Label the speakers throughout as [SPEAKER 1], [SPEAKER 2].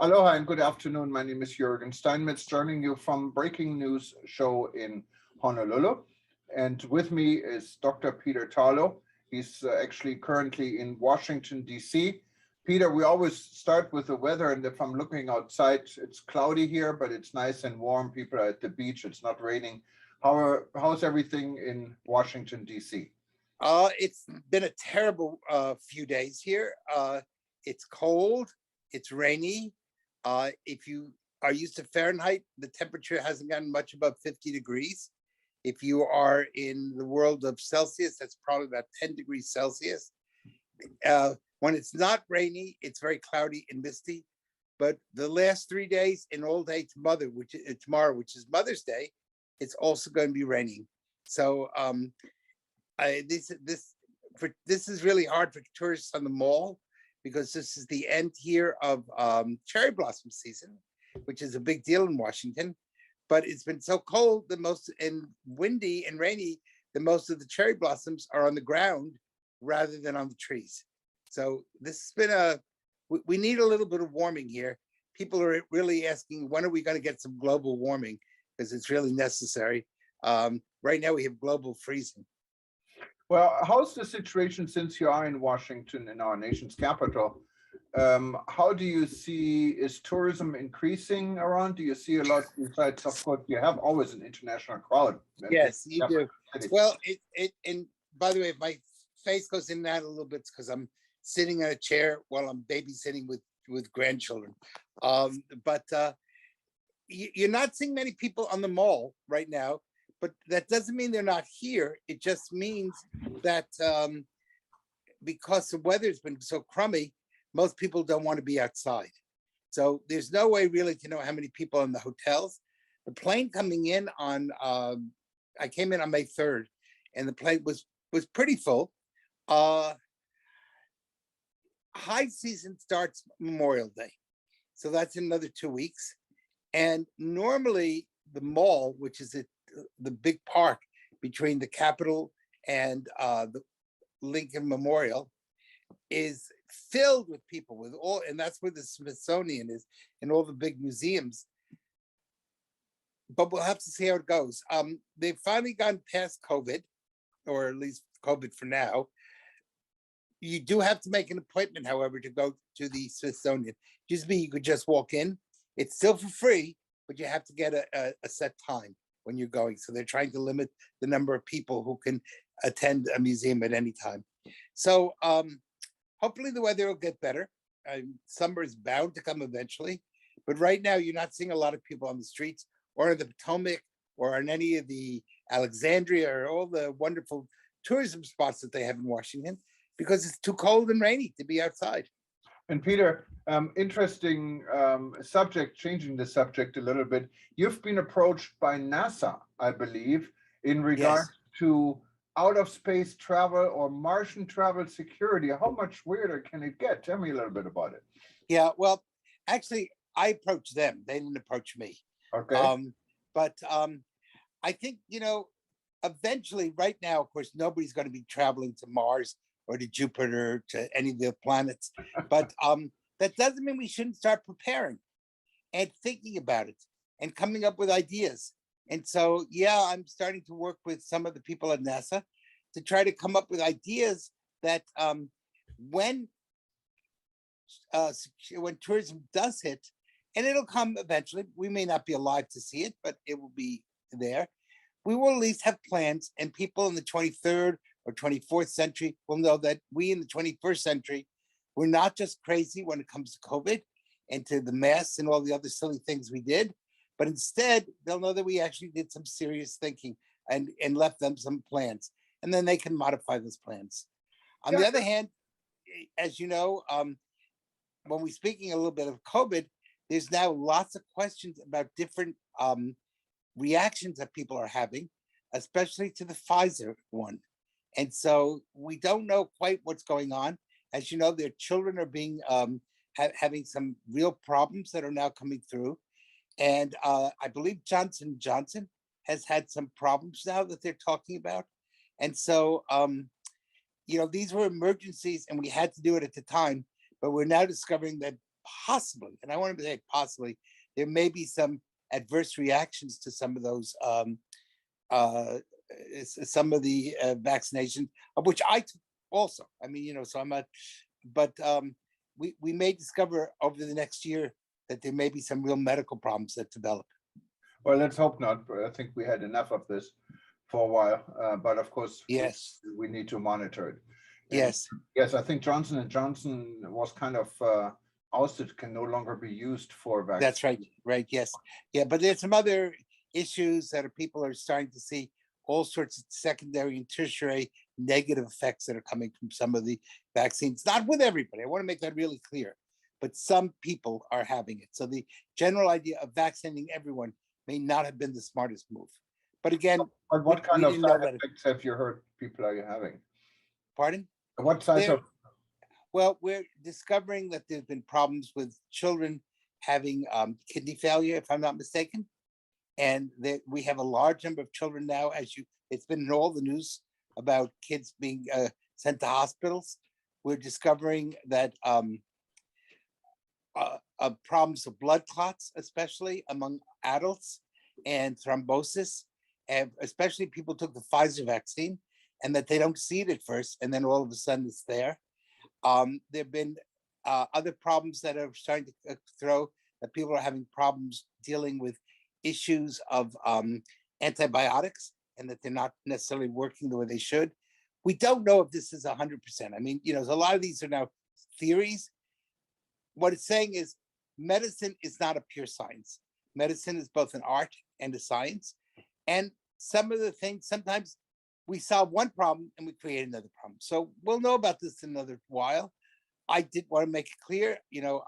[SPEAKER 1] Aloha and good afternoon. My name is Jürgen Steinmetz, joining you from Breaking News Show in Honolulu. And with me is Dr. Peter Tarlow. He's actually currently in Washington, D.C. Peter, we always start with the weather, and if I'm looking outside, it's cloudy here, but it's nice and warm. People are at the beach. It's not raining. How's everything in Washington, D.C.?
[SPEAKER 2] It's been a terrible few days here. It's cold, it's rainy. If you are used to Fahrenheit, the temperature hasn't gotten much above 50 degrees. If you are in the world of Celsius, that's probably about 10 degrees Celsius. When it's not rainy, it's very cloudy and misty. But the last 3 days and all day tomorrow, which is Mother's Day, it's also going to be raining. So this is really hard for tourists on the mall, because this is the end here of cherry blossom season, which is a big deal in Washington. But it's been so cold and windy and rainy that most of the cherry blossoms are on the ground rather than on the trees. So this has been we need a little bit of warming here. People are really asking, when are we going to get some global warming? Because it's really necessary. Right now we have global freezing.
[SPEAKER 1] Well, how's the situation since you are in Washington, in our nation's capital? How do you see, is tourism increasing around? Do you see a lot besides, of course, you have always an international crowd?
[SPEAKER 2] Yes, you do. Well, and by the way, if my face goes in and out a little bit, because I'm sitting in a chair while I'm babysitting with grandchildren. But you're not seeing many people on the mall right now. But that doesn't mean they're not here. It just means that because the weather's been so crummy, most people don't want to be outside. So there's no way really to know how many people are in the hotels. The plane coming in on, I came in on May 3rd, and the plane was pretty full. High season starts Memorial Day. So that's another 2 weeks. And normally the mall, which is the big park between the Capitol and the Lincoln Memorial, is filled with people and that's where the Smithsonian is and all the big museums. But we'll have to see how it goes. They've finally gone past COVID, or at least COVID for now. You do have to make an appointment, however, to go to the Smithsonian. Used to be you could just walk in. It's still for free, but you have to get a set time when you're going. So they're trying to limit the number of people who can attend a museum at any time. So hopefully the weather will get better. Summer is bound to come eventually, but right now you're not seeing a lot of people on the streets or in the Potomac or in any of the Alexandria or all the wonderful tourism spots that they have in Washington, because it's too cold and rainy to be outside.
[SPEAKER 1] And Peter, interesting subject, changing the subject a little bit. You've been approached by NASA, I believe, in regard to out of space travel or Martian travel security. How much weirder can it get? Tell me a little bit about it.
[SPEAKER 2] Yeah, well, actually, I approached them. They didn't approach me.
[SPEAKER 1] Okay.
[SPEAKER 2] But I think, eventually, right now, of course, nobody's going to be traveling to Mars or to Jupiter, to any of the planets. But that doesn't mean we shouldn't start preparing and thinking about it and coming up with ideas. And so, yeah, I'm starting to work with some of the people at NASA to try to come up with ideas that when tourism does hit, and it'll come eventually, we may not be alive to see it, but it will be there. We will at least have plans, and people in the 23rd or 24th century will know that we in the 21st century, we're not just crazy when it comes to COVID and to the masks and all the other silly things we did, but instead they'll know that we actually did some serious thinking and left them some plans, and then they can modify those plans. On the other hand, as you know, when we're speaking a little bit of COVID, there's now lots of questions about different reactions that people are having, especially to the Pfizer one. And so we don't know quite what's going on. As you know, their children are being having some real problems that are now coming through. And I believe Johnson & Johnson has had some problems now that they're talking about. And so, these were emergencies and we had to do it at the time, but we're now discovering that possibly, and I want to say possibly, there may be some adverse reactions to some of those, some of the vaccinations, of which I took also. I mean, so I'm not, but we may discover over the next year that there may be some real medical problems that develop.
[SPEAKER 1] Well, let's hope not. But I think we had enough of this for a while. But of course,
[SPEAKER 2] Yes,
[SPEAKER 1] we need to monitor it. And
[SPEAKER 2] yes,
[SPEAKER 1] yes, I think Johnson and Johnson was kind of ousted, can no longer be used for vaccine.
[SPEAKER 2] that's right, right, yes. Yeah, but there's some other issues that people are starting to see all sorts of secondary and tertiary negative effects that are coming from some of the vaccines. Not with everybody, I want to make that really clear, but some people are having it. So the general idea of vaccinating everyone may not have been the smartest move. But again,
[SPEAKER 1] But what kind
[SPEAKER 2] we
[SPEAKER 1] of
[SPEAKER 2] didn't know
[SPEAKER 1] side
[SPEAKER 2] that.
[SPEAKER 1] effects have you heard people are having?
[SPEAKER 2] Pardon?
[SPEAKER 1] What size
[SPEAKER 2] There,
[SPEAKER 1] of
[SPEAKER 2] well, we're discovering that there's been problems with children having kidney failure, if I'm not mistaken. And that we have a large number of children now, it's been in all the news about kids being sent to hospitals. We're discovering that problems of blood clots, especially among adults, and thrombosis, and especially people took the Pfizer vaccine, and that they don't see it at first, and then all of a sudden it's there. There have been other problems that are starting to throw, that people are having problems dealing with issues of antibiotics, and that they're not necessarily working the way they should. We don't know if this is 100%. I mean, a lot of these are now theories. What it's saying is medicine is not a pure science. Medicine is both an art and a science. And some of the things, sometimes we solve one problem and we create another problem. So we'll know about this in another while. I did want to make it clear,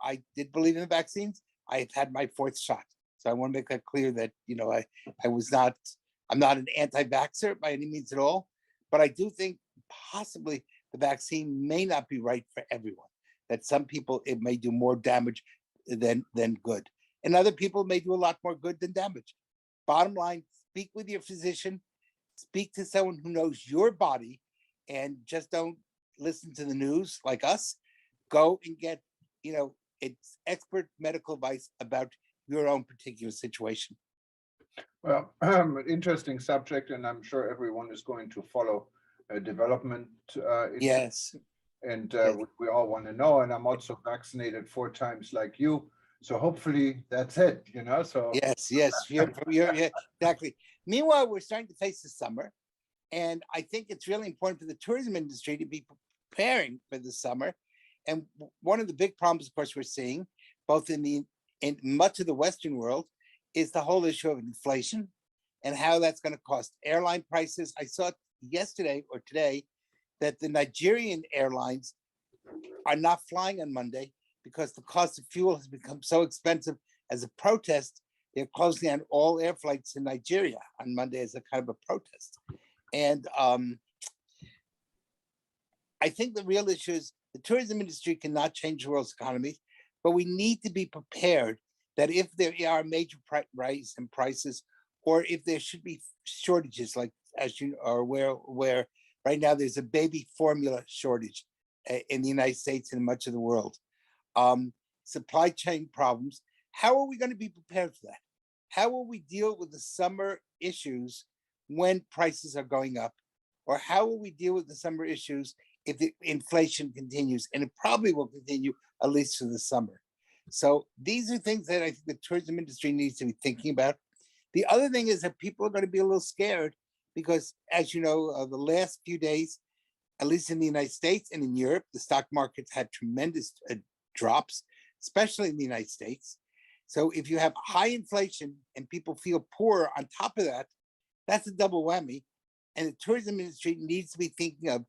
[SPEAKER 2] I did believe in the vaccines. I have had my 4th shot. So I want to make that clear that, I'm not an anti-vaxxer by any means at all, but I do think possibly the vaccine may not be right for everyone, that some people, it may do more damage than good. And other people may do a lot more good than damage. Bottom line, speak with your physician, speak to someone who knows your body, and just don't listen to the news like us. Go and get, it's expert medical advice about your own particular situation.
[SPEAKER 1] Well, interesting subject, and I'm sure everyone is going to follow development.
[SPEAKER 2] Yes.
[SPEAKER 1] And
[SPEAKER 2] Yes.
[SPEAKER 1] we all want to know. And I'm also vaccinated 4 times like you. So hopefully that's it, so.
[SPEAKER 2] Yes, you're, yeah, exactly. Meanwhile, we're starting to face the summer. And I think it's really important for the tourism industry to be preparing for the summer. And one of the big problems, of course, we're seeing, both in much of the Western world, is the whole issue of inflation and how that's going to cost airline prices. I saw yesterday or today that the Nigerian airlines are not flying on Monday because the cost of fuel has become so expensive. As a protest, they're closing down all air flights in Nigeria on Monday as a kind of a protest. And I think the real issue is the tourism industry cannot change the world's economy, but we need to be prepared that if there are major rise in prices, or if there should be shortages, like as you are aware, where right now there's a baby formula shortage in the United States and much of the world. Supply chain problems. How are we going to be prepared for that? How will we deal with the summer issues when prices are going up? Or how will we deal with the summer issues if the inflation continues? And it probably will continue at least for the summer. So these are things that I think the tourism industry needs to be thinking about. The other thing is that people are going to be a little scared because, as you know, the last few days, at least in the United States and in Europe, the stock markets had tremendous drops, especially in the United States. So if you have high inflation and people feel poor on top of that, that's a double whammy. And the tourism industry needs to be thinking of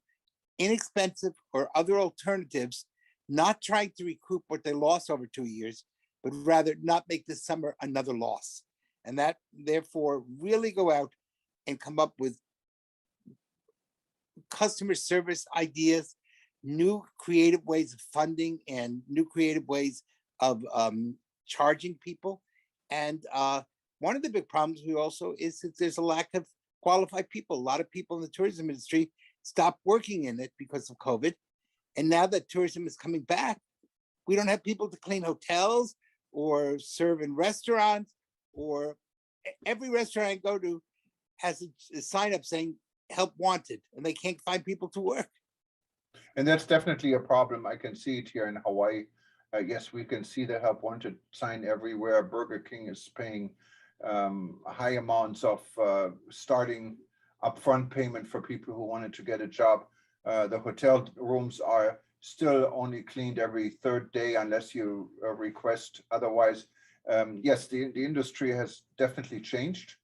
[SPEAKER 2] inexpensive or other alternatives, not trying to recoup what they lost over 2 years, but rather not make this summer another loss. And that, therefore, really go out and come up with customer service ideas, new creative ways of funding, and new creative ways of charging people. And one of the big problems we also is that there's a lack of qualified people. A lot of people in the tourism industry stopped working in it because of COVID. And now that tourism is coming back, We don't have people to clean hotels or serve in restaurants, or every restaurant I go to has a sign up saying help wanted, and they can't find people to work.
[SPEAKER 1] And that's definitely a problem. I can see it here in Hawaii. Yes, we can see the help wanted sign everywhere. Burger King is paying high amounts of starting upfront payment for people who wanted to get a job. The hotel rooms are still only cleaned every third day unless you request otherwise. Yes, the industry has definitely changed.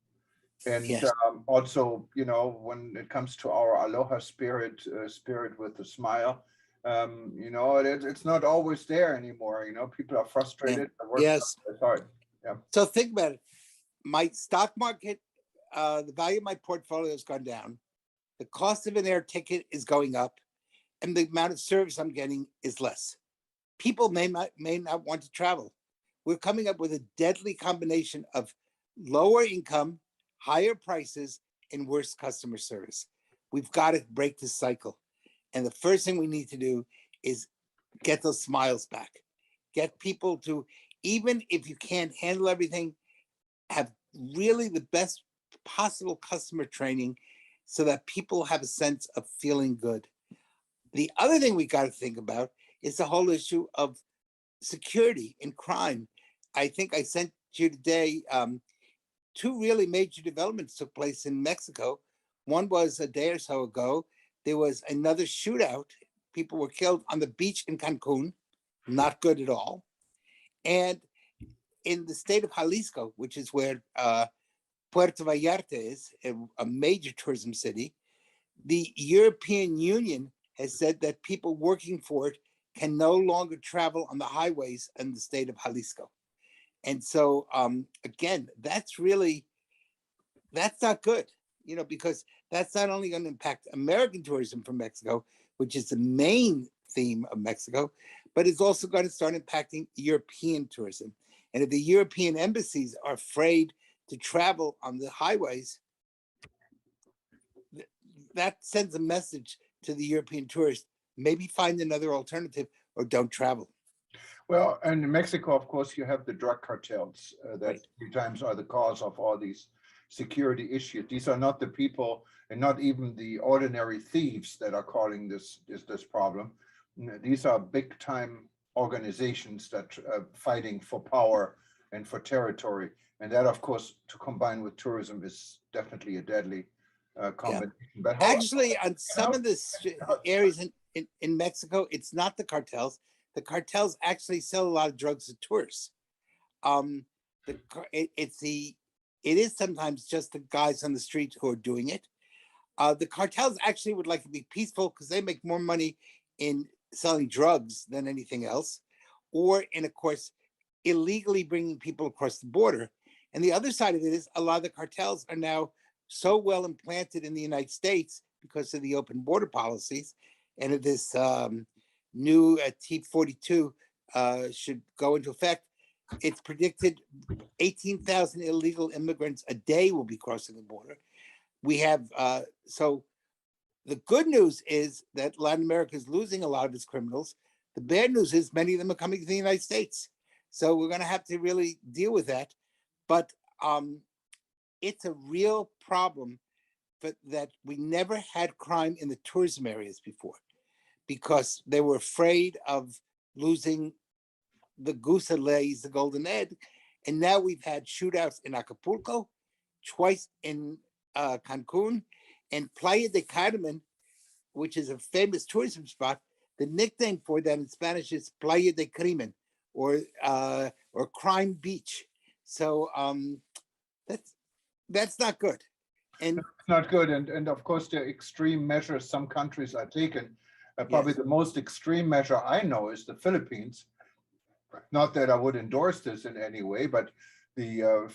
[SPEAKER 1] And
[SPEAKER 2] Yes.
[SPEAKER 1] also, when it comes to our aloha spirit, spirit with a smile, it's not always there anymore. People are frustrated. The work
[SPEAKER 2] Yes.
[SPEAKER 1] is hard. Yeah.
[SPEAKER 2] So think about it. My stock market, the value of my portfolio has gone down. The cost of an air ticket is going up, and the amount of service I'm getting is less. People may not want to travel. We're coming up with a deadly combination of lower income, higher prices, and worse customer service. We've got to break this cycle. And the first thing we need to do is get those smiles back. Get people to, even if you can't handle everything, have really the best possible customer training so that people have a sense of feeling good. The other thing we got to think about is the whole issue of security and crime. I think I sent you today, two really major developments took place in Mexico. One was a day or so ago. There was another shootout. People were killed on the beach in Cancun. Not good at all. And in the state of Jalisco, which is where Puerto Vallarta is, a major tourism city, the European Union has said that people working for it can no longer travel on the highways in the state of Jalisco. And so, again, that's not good, because that's not only going to impact American tourism from Mexico, which is the main theme of Mexico, but it's also going to start impacting European tourism. And if the European embassies are afraid to travel on the highways, that sends a message to the European tourists, maybe find another alternative or don't travel.
[SPEAKER 1] Well, and in Mexico, of course, you have the drug cartels that
[SPEAKER 2] Right.
[SPEAKER 1] sometimes are the cause of all these security issues. These are not the people and not even the ordinary thieves that are calling this problem. These are big time organizations that are fighting for power and for territory. And that, of course, to combine with tourism is definitely a deadly combination.
[SPEAKER 2] Yeah.
[SPEAKER 1] But
[SPEAKER 2] actually, on some of the areas in Mexico, it's not the cartels. The cartels actually sell a lot of drugs to tourists. It is sometimes just the guys on the street who are doing it. The cartels actually would like to be peaceful because they make more money in selling drugs than anything else, or in, of course, illegally bringing people across the border. And the other side of it is a lot of the cartels are now so well implanted in the United States because of the open border policies and of this new T-42 should go into effect. It's predicted 18,000 illegal immigrants a day will be crossing the border. We have, so the good news is that Latin America is losing a lot of its criminals. The bad news is many of them are coming to the United States. So we're going to have to really deal with that. But it's a real problem that we never had crime in the tourism areas before because they were afraid of losing the goose that lays the golden egg. And now we've had shootouts in Acapulco, twice in Cancun, and Playa de Carmen, which is a famous tourism spot. The nickname for that in Spanish is Playa de Crimen, or Crime Beach. So that's not good. And
[SPEAKER 1] it's not good. And of course, the extreme measures some countries are taking. Probably the most extreme measure I know is the Philippines. Not that I would endorse this in any way, but the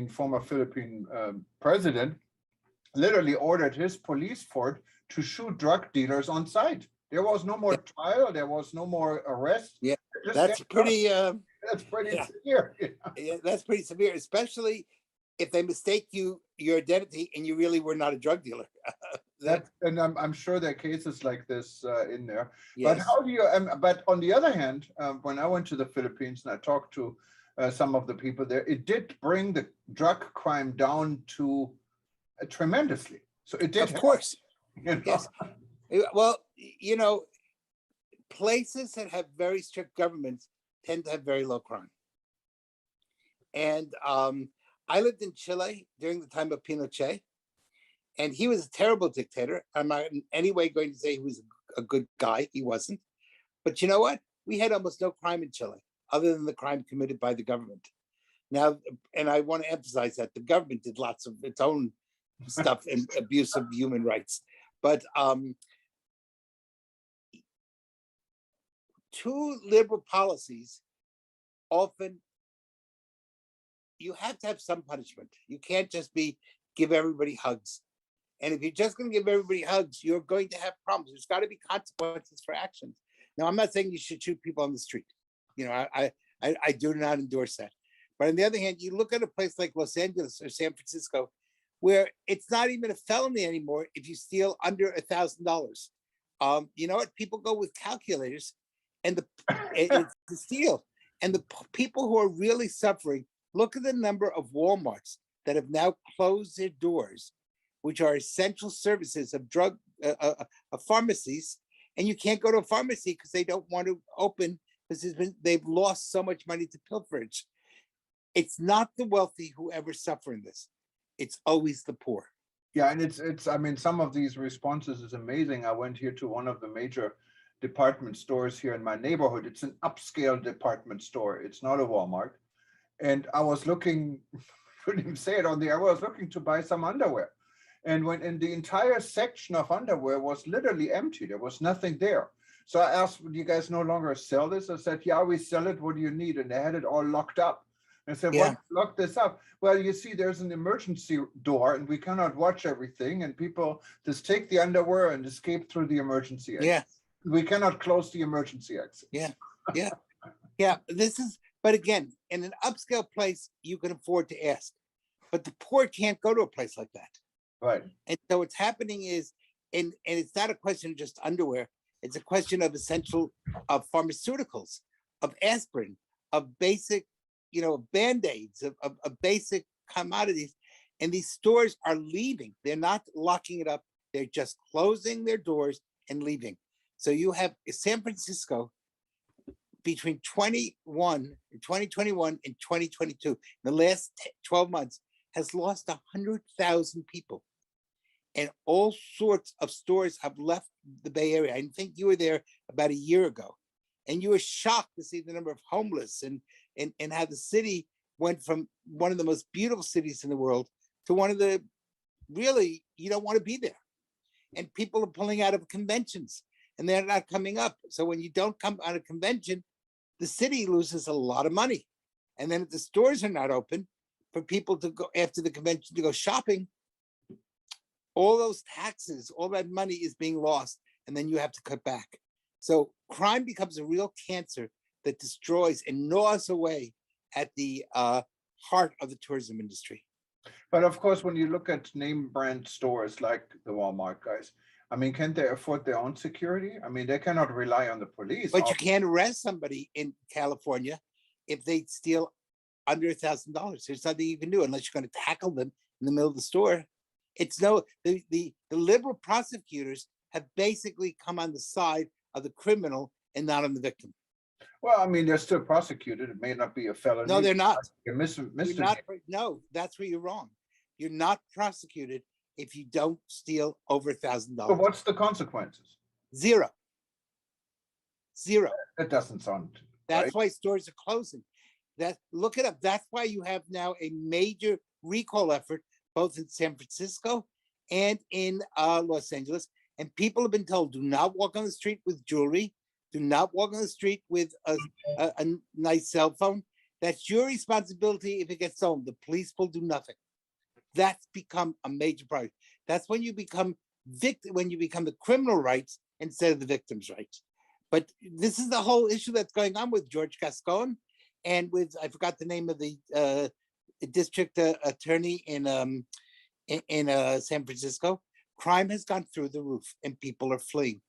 [SPEAKER 1] former Philippine president literally ordered his police force to shoot drug dealers on sight. There was no more trial. There was no more arrest.
[SPEAKER 2] Yeah, that's pretty.
[SPEAKER 1] That's pretty severe.
[SPEAKER 2] Yeah, that's pretty severe, especially if they mistake your identity and you really were not a drug dealer.
[SPEAKER 1] That, and I'm sure there are cases like this in there. But
[SPEAKER 2] yes,
[SPEAKER 1] how do you, but on the other hand, when I went to the Philippines and I talked to some of the people there, it did bring the drug crime down to tremendously. So it did
[SPEAKER 2] of
[SPEAKER 1] help,
[SPEAKER 2] course,
[SPEAKER 1] you know.
[SPEAKER 2] yes. Well, places that have very strict governments tend to have very low crime. And I lived in Chile during the time of Pinochet, and he was a terrible dictator. I'm not in any way going to say he was a good guy. He wasn't. But you know what? We had almost no crime in Chile, other than the crime committed by the government. Now, and I want to emphasize that the government did lots of its own stuff and abuse of human rights. But too liberal policies often, you have to have some punishment. You can't just give everybody hugs. And if you're just going to give everybody hugs, you're going to have problems. There's got to be consequences for actions. Now, I'm not saying you should shoot people on the street. I do not endorse that. But on the other hand, you look at a place like Los Angeles or San Francisco, where it's not even a felony anymore if you steal under $1,000. You know what? People go with calculators, and it's to steal. And the people who are really suffering, look at the number of Walmarts that have now closed their doors, which are essential services of pharmacies, and you can't go to a pharmacy because they don't want to open because they've lost so much money to pilferage. It's not the wealthy who ever suffer in this. It's always the poor.
[SPEAKER 1] Yeah, and it's I mean, some of these responses is amazing. I went here to one of the major department stores here in my neighborhood. It's an upscale department store. It's not a Walmart. And I was looking, couldn't even say it on the air, I was looking to buy some underwear. And when in the entire section of underwear was literally empty, there was nothing there. So I asked, do you guys no longer sell this? I said, yeah, we sell it. What do you need? And they had it all locked up. And I said,
[SPEAKER 2] Yeah.
[SPEAKER 1] what locked this up? Well, you see, there's an emergency door and we cannot watch everything. And people just take the underwear and escape through the emergency exit.
[SPEAKER 2] Yeah.
[SPEAKER 1] We cannot close the emergency exit.
[SPEAKER 2] Yeah. Yeah. Yeah. But again, in an upscale place, you can afford to ask. But the poor can't go to a place like that.
[SPEAKER 1] Right.
[SPEAKER 2] And so what's happening is, and it's not a question of just underwear, it's a question of essential of pharmaceuticals, of aspirin, of basic, Band-Aids, of basic commodities. And these stores are leaving. They're not locking it up. They're just closing their doors and leaving. So you have San Francisco between 2021 and 2022, the last 12 months, has lost 100,000 people. And all sorts of stores have left the Bay Area. I think you were there about a year ago. And you were shocked to see the number of homeless and how the city went from one of the most beautiful cities in the world to one of the, really, you don't want to be there. And people are pulling out of conventions and they're not coming up. So when you don't come out of convention, the city loses a lot of money. And then if the stores are not open for people to go after the convention to go shopping, all those taxes, all that money is being lost, and then you have to cut back. So crime becomes a real cancer that destroys and gnaws away at the heart of the tourism industry.
[SPEAKER 1] But of course, when you look at name brand stores like the Walmart guys, I mean, can't they afford their own security? I mean, they cannot rely on the police.
[SPEAKER 2] But you can't arrest somebody in California if they steal under $1,000. There's nothing you can do unless you're going to tackle them in the middle of the store. It's the liberal prosecutors have basically come on the side of the criminal and not on the victim.
[SPEAKER 1] Well, I mean, they're still prosecuted. It may not be a felony.
[SPEAKER 2] No, they're not.
[SPEAKER 1] No,
[SPEAKER 2] that's where you're wrong. You're not prosecuted if you don't steal over $1,000.
[SPEAKER 1] But what's the consequences?
[SPEAKER 2] Zero.
[SPEAKER 1] That doesn't sound
[SPEAKER 2] That's
[SPEAKER 1] right.
[SPEAKER 2] why stores are closing. Look it up. That's why you have now a major recall effort both in San Francisco and in Los Angeles. And people have been told, do not walk on the street with jewelry. Do not walk on the street with a nice cell phone. That's your responsibility if it gets stolen. The police will do nothing. That's become a major problem. That's when you become the criminal rights instead of the victim's rights. But this is the whole issue that's going on with George Gascon and with, I forgot the name of the district attorney in San Francisco, Crime has gone through the roof and people are fleeing.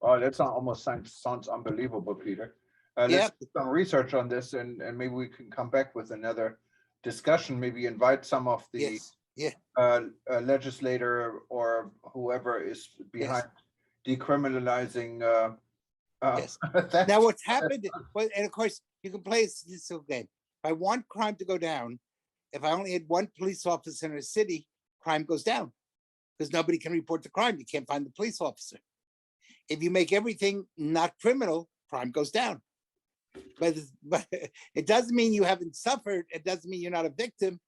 [SPEAKER 1] Oh, almost sounds unbelievable, Peter. Let's
[SPEAKER 2] Yep.
[SPEAKER 1] do some research on this, and maybe we can come back with another discussion. Maybe invite some of the
[SPEAKER 2] Yes. Yeah.
[SPEAKER 1] legislator or whoever is behind decriminalizing
[SPEAKER 2] Yes.
[SPEAKER 1] theft.
[SPEAKER 2] Now, what's happened, well, and of course, you can play a statistical game. If I want crime to go down, if I only had one police officer in a city, crime goes down because nobody can report the crime. You can't find the police officer. If you make everything not criminal, crime goes down. But it doesn't mean you haven't suffered. It doesn't mean you're not a victim,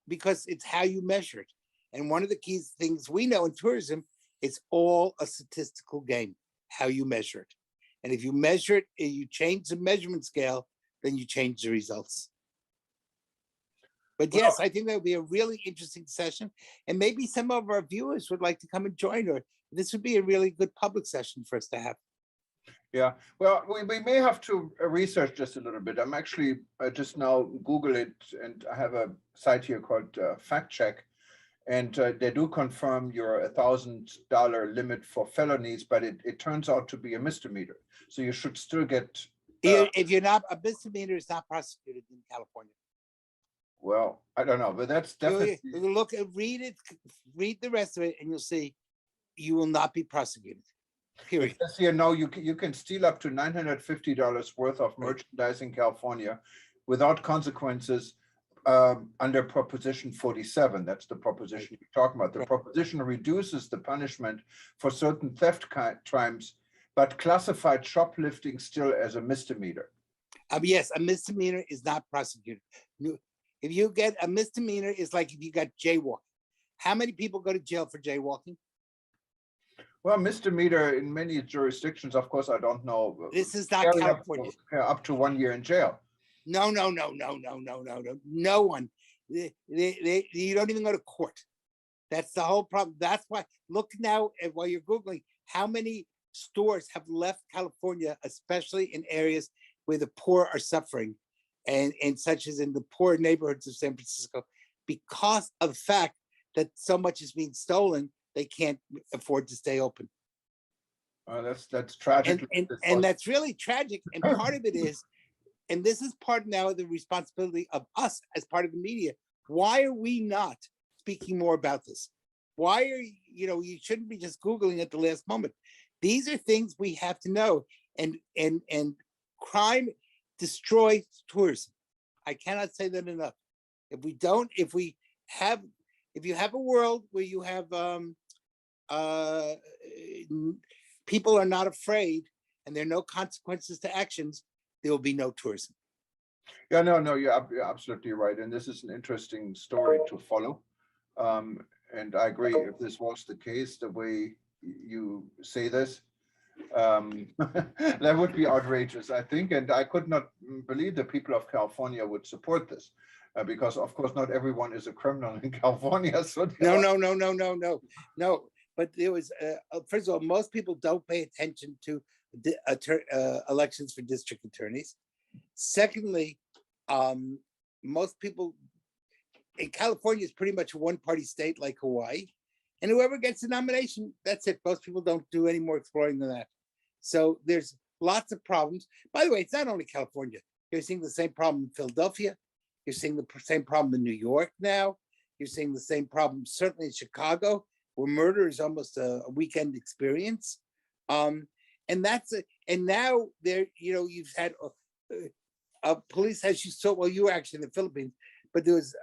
[SPEAKER 2] because it's how you measure it. And one of the key things we know in tourism, it's all a statistical game, how you measure it. And if you measure it, and you change the measurement scale, then you change the results. But
[SPEAKER 1] Well,
[SPEAKER 2] yes, I think that would be a really interesting session. And maybe some of our viewers would like to come and join, or this would be a really good public session for us to have.
[SPEAKER 1] yeah, well, we may have to research this a little bit. I'm actually just now Google it, and I have a site here called Fact Check, and they do confirm your $1,000 limit for felonies, but it turns out to be a misdemeanor. So you should still get.
[SPEAKER 2] If you're not, a misdemeanor is not prosecuted in California.
[SPEAKER 1] Well, I don't know, but that's definitely.
[SPEAKER 2] You look at, read it, read the rest of it, and you'll see you will not be prosecuted. Period.
[SPEAKER 1] Yes, you know, you can steal up to $950 worth of merchandise in California without consequences under Proposition 47. That's the proposition you're talking about. The proposition reduces the punishment for certain theft crimes, but classified shoplifting still as a misdemeanor.
[SPEAKER 2] Yes, a misdemeanor is not prosecuted. If you get a misdemeanor, it's like if you got jaywalking. How many people go to jail for jaywalking?
[SPEAKER 1] Well, misdemeanor in many jurisdictions, of course, I don't know.
[SPEAKER 2] This is not California.
[SPEAKER 1] Up to 1 year in jail.
[SPEAKER 2] No. No one. You don't even go to court. That's the whole problem. That's why, look now at while you're Googling, how many stores have left California, especially in areas where the poor are suffering, and such as in the poor neighborhoods of San Francisco, because of the fact that so much is being stolen, they can't afford to stay open.
[SPEAKER 1] That's tragic.
[SPEAKER 2] And that's really tragic. And part of it is, and this is part now of the responsibility of us as part of the media. Why are we not speaking more about this? Why are you shouldn't be just Googling at the last moment. These are things we have to know. And crime destroys tourism. I cannot say that enough. If you have a world where you have people are not afraid and there are no consequences to actions, there will be no tourism.
[SPEAKER 1] Yeah, no, you're absolutely right. And this is an interesting story to follow. And I agree, if this was the case, the way you say this, that would be outrageous, I think. And I could not believe the people of California would support this. Because of course, not everyone is a criminal in California. So
[SPEAKER 2] No. But there was, first of all, most people don't pay attention to elections for district attorneys. Secondly, most people in California is pretty much a one-party state like Hawaii. And whoever gets the nomination, that's it. Most people don't do any more exploring than that. So there's lots of problems. By the way, it's not only California. You're seeing the same problem in Philadelphia. You're seeing the same problem in New York now. You're seeing the same problem certainly in Chicago, where murder is almost a weekend experience. And now there, you've had police, as you saw, well, you were actually in the Philippines, but there was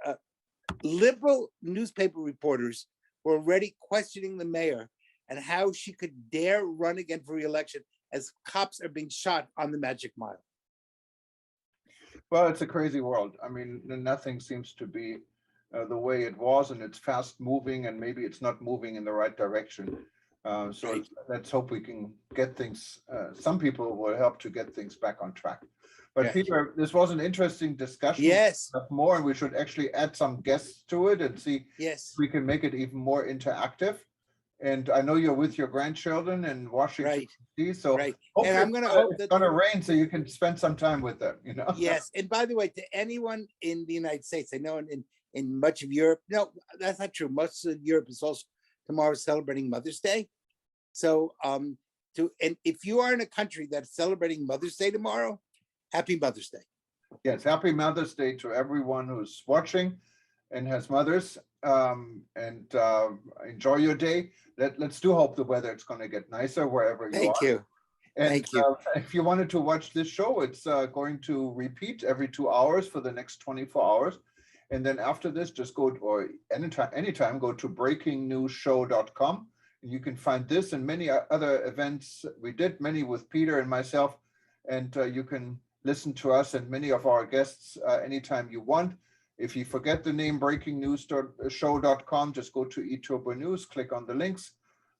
[SPEAKER 2] liberal newspaper reporters were already questioning the mayor and how she could dare run again for re-election as cops are being shot on the Magic Mile.
[SPEAKER 1] Well, it's a crazy world. I mean, nothing seems to be the way it was, and it's fast moving, and maybe it's not moving in the right direction. So let's hope we can get things, some people will help to get things back on track. But Peter, this was an interesting discussion.
[SPEAKER 2] Yes.
[SPEAKER 1] More, and we should actually add some guests to it and see
[SPEAKER 2] if
[SPEAKER 1] we can make it even more interactive. And I know you're with your grandchildren in Washington, D.C., so
[SPEAKER 2] and I'm going to hope that
[SPEAKER 1] it's going to rain so you can spend some time with them,
[SPEAKER 2] Yes, and by the way, to anyone in the United States, I know in much of Europe, no, that's not true. Most of Europe is also tomorrow celebrating Mother's Day. So and if you are in a country that's celebrating Mother's Day tomorrow, happy Mother's Day.
[SPEAKER 1] Yes, happy Mother's Day to everyone who's watching and has mothers. And enjoy your day. Let's do hope the weather is going to get nicer wherever you
[SPEAKER 2] Thank
[SPEAKER 1] are.
[SPEAKER 2] you.
[SPEAKER 1] And
[SPEAKER 2] Thank you.
[SPEAKER 1] if you wanted to watch this show, it's going to repeat every 2 hours for the next 24 hours. And then after this, just go to, or anytime, go to breakingnewsshow.com. And you can find this and many other events. We did many with Peter and myself. And you can listen to us and many of our guests anytime you want. If you forget the name breakingnewsshow.com, just go to eTurbo News, click on the links,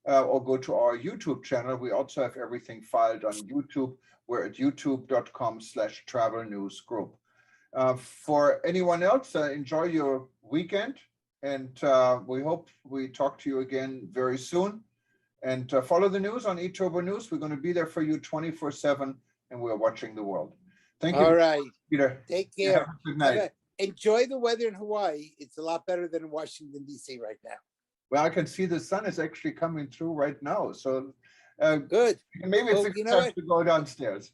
[SPEAKER 1] or go to our YouTube channel. We also have everything filed on YouTube. We're at youtube.com/travel news group. For anyone else, enjoy your weekend. And we hope we talk to you again very soon. And follow the news on eTurbo News. We're going to be there for you 24/7, and we're watching the world. Thank you.
[SPEAKER 2] All right.
[SPEAKER 1] Peter.
[SPEAKER 2] Take care.
[SPEAKER 1] Have a good night.
[SPEAKER 2] Enjoy the weather in Hawaii. It's a lot better than in Washington, D.C. right now.
[SPEAKER 1] Well, I can see the sun is actually coming through right now. So
[SPEAKER 2] Good.
[SPEAKER 1] maybe it's
[SPEAKER 2] Well,
[SPEAKER 1] a
[SPEAKER 2] you
[SPEAKER 1] good
[SPEAKER 2] know
[SPEAKER 1] time to go downstairs.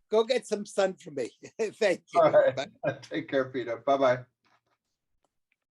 [SPEAKER 2] Go get some sun for me. Thank you.
[SPEAKER 1] All right.
[SPEAKER 2] Bye.
[SPEAKER 1] Take care, Peter. Bye-bye.